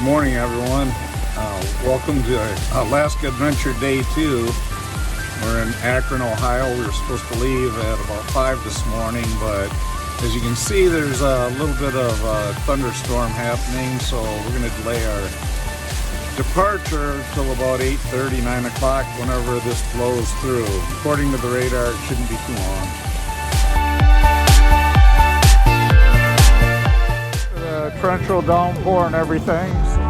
morning, everyone. Welcome to Alaska Adventure Day 2. We're in Akron, Ohio. We were supposed to leave at about 5 this morning, but as you can see, there's a little bit of a thunderstorm happening, so we're going to delay our departure till about 8:30, 9 o'clock, whenever this blows through. According to the radar, it shouldn't be too long. The torrential downpour and everything. So